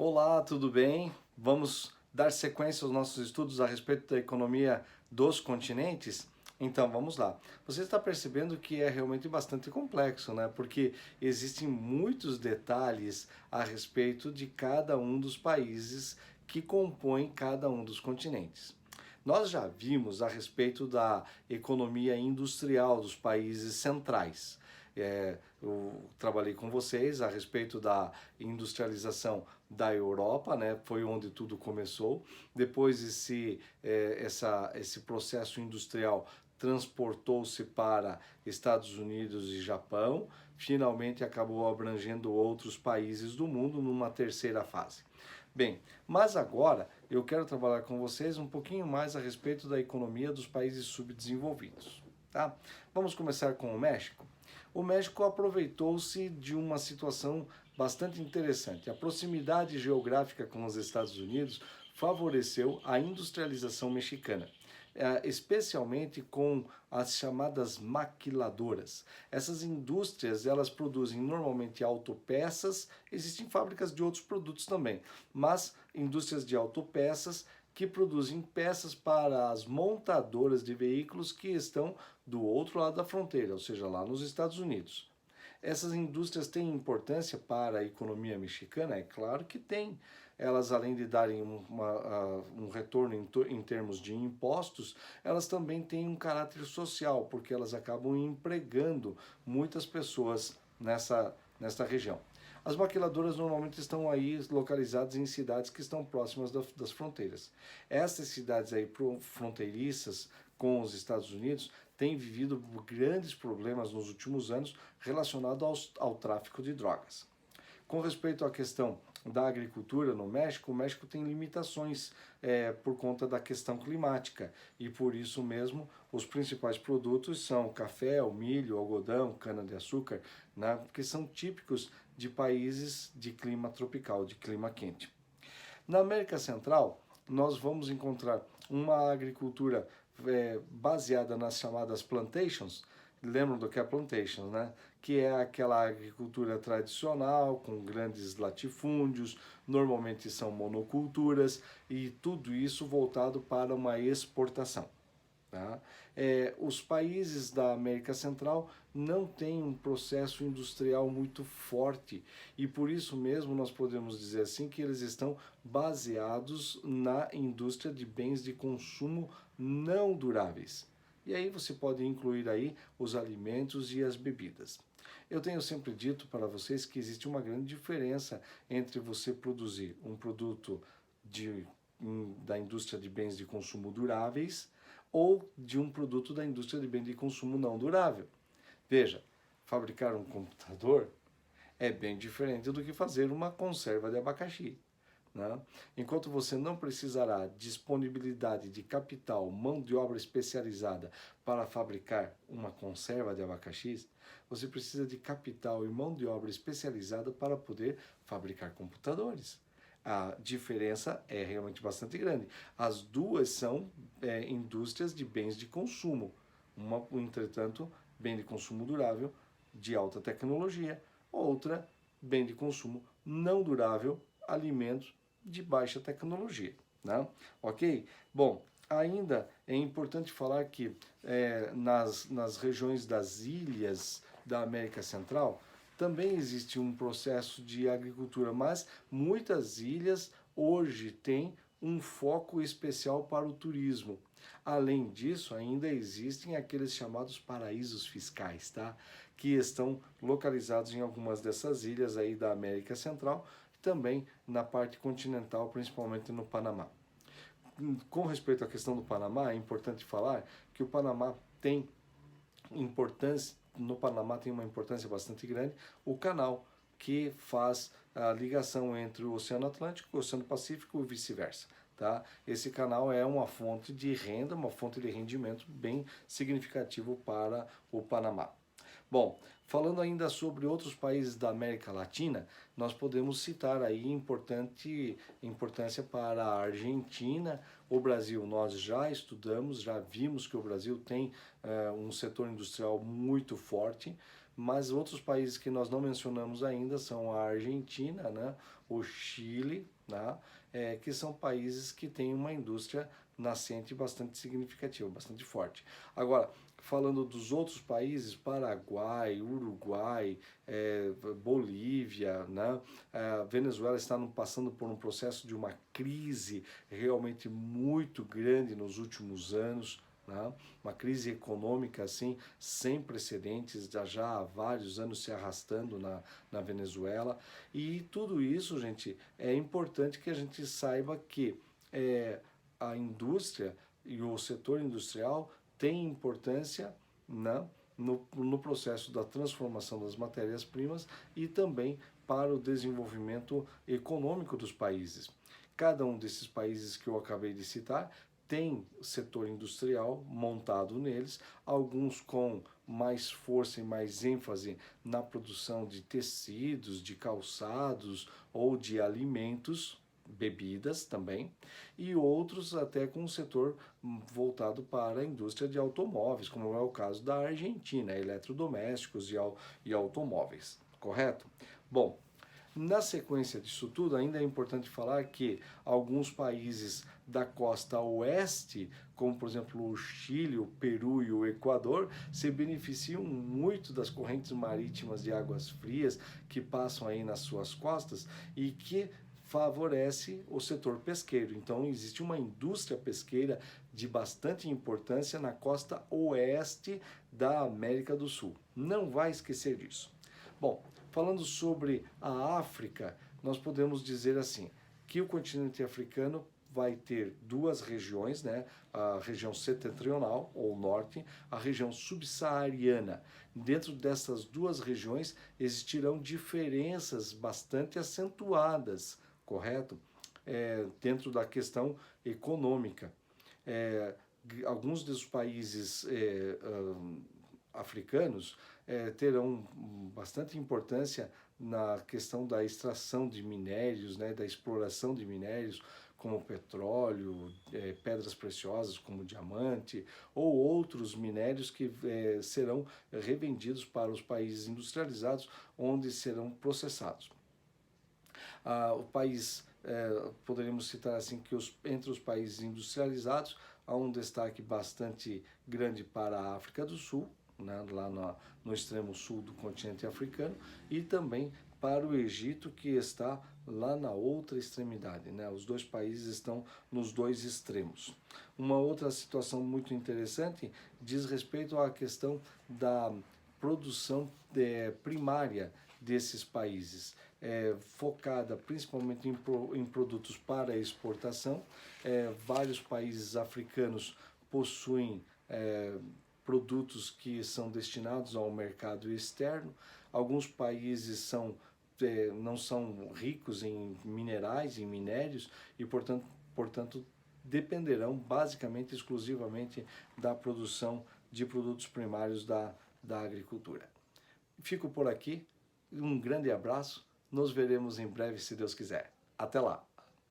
Olá, tudo bem? Vamos dar sequência aos nossos estudos a respeito da economia dos continentes? Então, vamos lá. Você está percebendo que é realmente bastante complexo, né? Porque existem muitos detalhes a respeito de cada um dos países que compõem cada um dos continentes. Nós já vimos a respeito da economia industrial dos países centrais. Eu trabalhei com vocês a respeito da industrialização da Europa, né? Foi onde tudo começou. Depois esse processo industrial transportou-se para Estados Unidos e Japão, finalmente acabou abrangendo outros países do mundo numa terceira fase. Bem, mas agora eu quero trabalhar com vocês um pouquinho mais a respeito da economia dos países subdesenvolvidos, tá? Vamos começar com o México. O México aproveitou-se de uma situação bastante interessante. A proximidade geográfica com os Estados Unidos favoreceu a industrialização mexicana, especialmente com as chamadas maquiladoras. Essas indústrias, elas produzem normalmente autopeças, existem fábricas de outros produtos também, mas indústrias de autopeças que produzem peças para as montadoras de veículos que estão do outro lado da fronteira, ou seja, lá nos Estados Unidos. Essas indústrias têm importância para a economia mexicana? É claro que tem. Elas, além de darem um retorno em termos de impostos, elas também têm um caráter social, porque elas acabam empregando muitas pessoas nessa região. As maquiladoras normalmente estão aí localizadas em cidades que estão próximas das fronteiras. Essas cidades aí fronteiriças com os Estados Unidos têm vivido grandes problemas nos últimos anos relacionados ao tráfico de drogas. Com respeito à questão da agricultura no México, o México tem limitações por conta da questão climática e por isso mesmo os principais produtos são o café, o milho, o algodão, cana-de-açúcar, né, que são típicos de países de clima tropical, de clima quente. Na América Central, nós vamos encontrar uma agricultura baseada nas chamadas plantations. Lembram do que é plantations, né? Que é aquela agricultura tradicional, com grandes latifúndios, normalmente são monoculturas, e tudo isso voltado para uma exportação. Tá? Os países da América Central não têm um processo industrial muito forte e por isso mesmo nós podemos dizer assim que eles estão baseados na indústria de bens de consumo não duráveis. E aí você pode incluir aí os alimentos e as bebidas. Eu tenho sempre dito para vocês que existe uma grande diferença entre você produzir um produto da indústria de bens de consumo duráveis ou de um produto da indústria de bem de consumo não durável. Veja, fabricar um computador é bem diferente do que fazer uma conserva de abacaxi. Né? Enquanto você não precisará disponibilidade de capital, mão de obra especializada para fabricar uma conserva de abacaxis, você precisa de capital e mão de obra especializada para poder fabricar computadores. A diferença é realmente bastante grande. As duas são indústrias de bens de consumo. Uma, entretanto, bem de consumo durável de alta tecnologia, outra, bem de consumo não durável, alimentos de baixa tecnologia. Né? Ok? Bom, ainda é importante falar que nas regiões das ilhas da América Central, também existe um processo de agricultura, mas muitas ilhas hoje têm um foco especial para o turismo. Além disso, ainda existem aqueles chamados paraísos fiscais, tá? Que estão localizados em algumas dessas ilhas aí da América Central, também na parte continental, principalmente no Panamá. Com respeito à questão do Panamá, é importante falar que o Panamá tem importância, no Panamá tem uma importância bastante grande, o canal que faz a ligação entre o Oceano Atlântico e o Oceano Pacífico e vice-versa. Tá? Esse canal é uma fonte de renda, uma fonte de rendimento bem significativo para o Panamá. Bom, falando ainda sobre outros países da América Latina, nós podemos citar aí importância para a Argentina, o Brasil. Nós já estudamos, já vimos que o Brasil tem um setor industrial muito forte, mas outros países que nós não mencionamos ainda são a Argentina, né, o Chile, né? Que são países que têm uma indústria nascente bastante significativa, bastante forte. Agora, falando dos outros países, Paraguai, Uruguai, Bolívia, né? A Venezuela está passando por um processo de uma crise realmente muito grande nos últimos anos, né? Uma crise econômica assim sem precedentes, já há vários anos se arrastando na Venezuela. E tudo isso, gente, é importante que a gente saiba que a indústria e o setor industrial tem importância, né, no processo da transformação das matérias-primas e também para o desenvolvimento econômico dos países. Cada um desses países que eu acabei de citar tem setor industrial montado neles, alguns com mais força e mais ênfase na produção de tecidos, de calçados ou de alimentos, bebidas também, e outros até com um setor voltado para a indústria de automóveis, como é o caso da Argentina, eletrodomésticos e automóveis, correto? Bom, na sequência disso tudo, ainda é importante falar que alguns países da costa oeste, como por exemplo o Chile, o Peru e o Equador, se beneficiam muito das correntes marítimas de águas frias que passam aí nas suas costas e que favorece o setor pesqueiro. Então existe uma indústria pesqueira de bastante importância na costa oeste da América do Sul. Não vai esquecer disso. Bom, falando sobre a África, nós podemos dizer assim, que o continente africano vai ter duas regiões, né? A região setentrional, ou norte, a região subsaariana. Dentro dessas duas regiões existirão diferenças bastante acentuadas, correto? Dentro da questão econômica. Alguns dos países africanos terão bastante importância na questão da extração de minérios, né, da exploração de minérios, como petróleo, pedras preciosas como diamante, ou outros minérios que serão revendidos para os países industrializados, onde serão processados. O país, poderíamos citar assim, que entre os países industrializados, há um destaque bastante grande para a África do Sul, né, lá no extremo sul do continente africano, e também para o Egito, que está lá na outra extremidade, né? Os dois países estão nos dois extremos. Uma outra situação muito interessante diz respeito à questão da produção primária desses países, focada principalmente em produtos para exportação. Vários países africanos possuem produtos que são destinados ao mercado externo. Alguns países não são ricos em minerais, em minérios, e portanto dependerão basicamente, exclusivamente da produção de produtos primários da agricultura. Fico por aqui, um grande abraço, nos veremos em breve, se Deus quiser. Até lá!